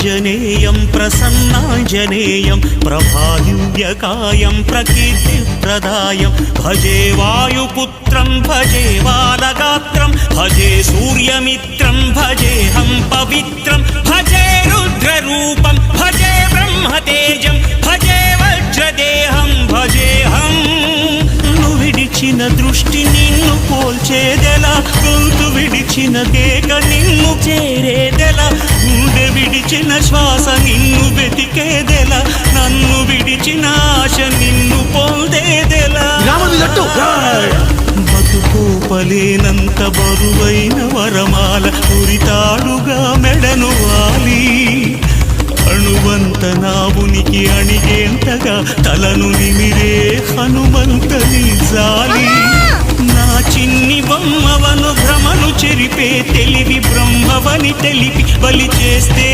ఆంజనేయం ప్రసన్నాంజనేయం ప్రభాదివ్యకాయం ప్రకీర్తిప్రదాయం భజే వాయుపుత్రం భజే వానగాత్రం భజే సూర్యమిత్రం భజేహం పవిత్రం భజే రుద్రరూపం భజే బ్రహ్మతేజం భజే వజ్రదేహం భజేహం. విడిచిన దృష్టి నిన్ను పోల్చేదెలా, గొంతు విడిచిన కేక నిన్ను చేరేదెలా, గుండె విడిచిన శ్వాస నిన్ను వెతికేదెలా, నన్ను విడిచిన ఆశ నిన్ను పొందేదెలా. బతుకోపలేనంత బరువైన వరమాల ఉరితాడుగా మెడను వాలి, అణువంత నా ఉనికి అణిగేంతగా తలను నిమిరే హనుమంతని జాలి. నా చిన్ని బొమ్మవను భ్రమను చెరిపే తెలివి బ్రహ్మవని తెలిపి బలి చేస్తే